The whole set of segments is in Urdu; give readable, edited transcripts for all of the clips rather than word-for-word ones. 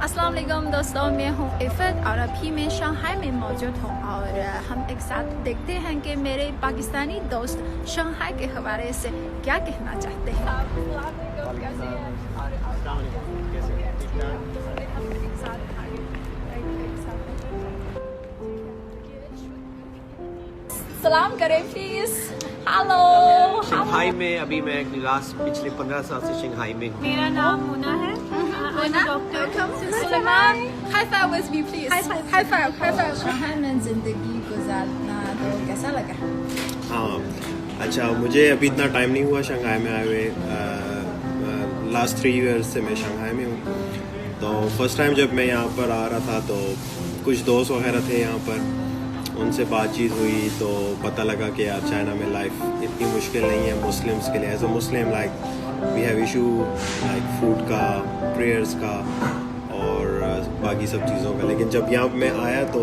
السلام علیکم دوستوں، میں ہوں عفت اور ابھی میں شنگھائی میں موجود ہوں اور ہم ایک ساتھ دیکھتے ہیں کہ میرے پاکستانی دوست شنگھائی کے حوالے سے کیا کہنا چاہتے ہیں۔ سلام کریں پلیز۔ ہیلو، شنگھائی میں ابھی میں پچھلے 15 سال سے شنگھائی میں ہوں۔ میرا نام مونا ہے۔ Sulaiman, high five with me please۔ High five. Shanghai میں زندگی گزارنا تو کیسا لگا؟ ہاں اچھا، مجھے ابھی اتنا ٹائم نہیں ہوا شنگھائی میں آئے ہوئے، لاسٹ 3 ایئرس سے میں شنگھائی میں ہوں۔ تو فرسٹ ٹائم جب میں یہاں پر آ رہا تھا تو کچھ دوست وغیرہ تھے یہاں پر، ان سے بات چیت ہوئی تو پتہ لگا کہ یار چائنا میں لائف اتنی مشکل نہیں ہے مسلمس کے لیے۔ As a Muslim like we have issue like food کا، پریئرس کا اور باقی سب چیزوں کا، لیکن جب یہاں میں آیا تو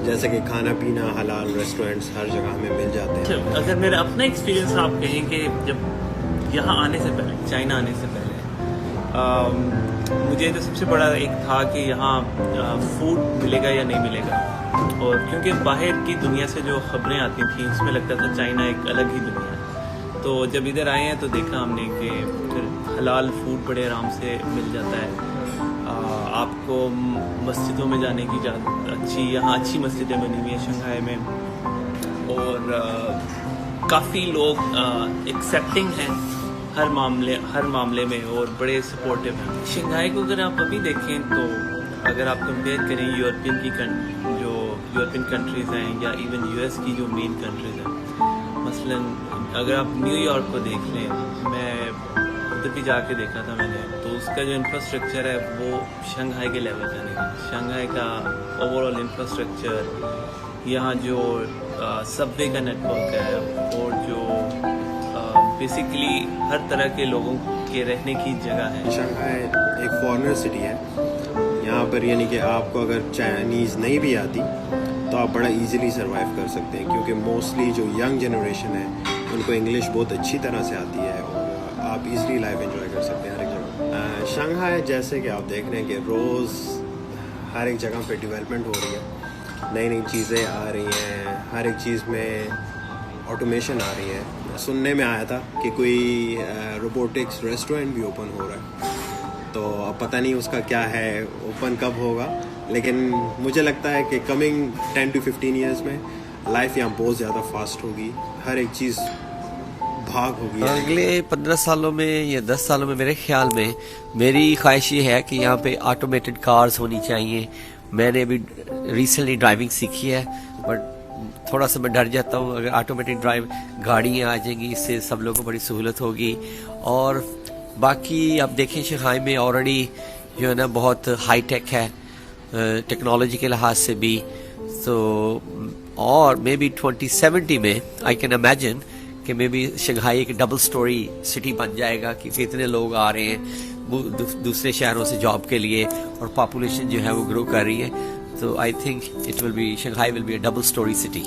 جیسے کہ کھانا پینا حلال ریسٹورینٹس ہر جگہ ہمیں مل جاتے ہیں۔ اگر میرا اپنا ایکسپیرینس آپ کہیں کہ جب یہاں آنے سے پہلے، چائنا آنے سے پہلے مجھے تو سب سے بڑا ایک تھا کہ یہاں فوڈ ملے گا یا نہیں ملے گا، اور کیونکہ باہر کی دنیا سے جو خبریں آتی تھیں اس میں لگتا تھا چائنا ایک الگ ہی دنیا ہے۔ تو جب ادھر آئے ہیں تو دیکھا ہم نے کہ حلال فوڈ بڑے آرام سے مل جاتا ہے۔ آپ کو مسجدوں میں جانے کی اجازت، یہاں اچھی مسجدیں بنی ہوئی ہیں شنگھائی میں، اور کافی لوگ ایکسیپٹنگ ہیں ہر معاملے میں اور بڑے سپورٹیو ہیں۔ شنگھائی کو اگر آپ ابھی دیکھیں تو اگر آپ کمپیئر کریں یورپین کنٹریز ہیں یا ایون یو ایس کی جو مین کنٹریز ہیں، مثلا اگر آپ نیو یارک کو دیکھ لیں، میں ادھر بھی جا کے دیکھا تھا میں نے، تو اس کا جو انفراسٹرکچر ہے وہ شنگھائی کے لیول کا نہیں۔ شنگھائی کا اوور آل انفراسٹرکچر، یہاں جو سب وے کا نیٹ ورک ہے اور جو بیسیکلی ہر طرح کے لوگوں کے رہنے کی جگہ ہے۔ شنگھائی ایک فارنر سٹی ہے، یہاں پر یعنی کہ آپ کو اگر چائنیز نہیں بھی آتی تو آپ بڑا ایزیلی سروائیو کر سکتے ہیں، کیونکہ موسٹلی جو ینگ جنریشن ہے ان کو انگلش بہت اچھی طرح سے آتی ہے اور آپ ایزیلی لائف انجوائے کر سکتے ہیں ہر ایک جگہ۔ شنگھائی جیسے کہ آپ دیکھ رہے ہیں کہ روز ہر ایک جگہ پہ ڈیولپمنٹ ہو رہی ہے، نئی نئی چیزیں آ رہی ہیں، ہر ایک چیز میں آٹومیشن آ رہی ہے۔ سننے میں آیا تھا کہ کوئی روبوٹکس ریسٹورینٹ بھی اوپن ہو رہا ہے، تو اب پتہ نہیں اس کا کیا ہے، اوپن کب ہوگا، لیکن مجھے لگتا ہے کہ کمنگ 10 to 15 ایئرس میں لائف یہاں بہت زیادہ فاسٹ ہوگی، ہر ایک چیز بھاگ ہوگی۔ اگلے 15 سالوں میں یا 10 سالوں میں میرے خیال میں میری خواہش یہ ہے کہ یہاں پہ آٹومیٹڈ کارز ہونی چاہیے۔ میں نے ابھی ریسنٹلی ڈرائیونگ سیکھی ہے، بٹ تھوڑا سا میں ڈر جاتا ہوں اگر آٹومیٹک گاڑیاں آ جائیں گی، اس سے سب لوگوں کو بڑی سہولت ہوگی۔ اور باقی آپ دیکھیں شنگھائی میں آلریڈی جو ہے نا بہت ہائی ٹیک ہے ٹیکنالوجی کے لحاظ سے بھی، تو اور مے بی 2070 میں آئی کین امیجن کہ مے بی شنگھائی ایک ڈبل سٹوری سٹی بن جائے گا، کیونکہ اتنے لوگ آ رہے ہیں دوسرے شہروں سے جاب کے لیے اور پاپولیشن جو ہے وہ گرو کر رہی ہے۔ So I think Shanghai will be a double story city.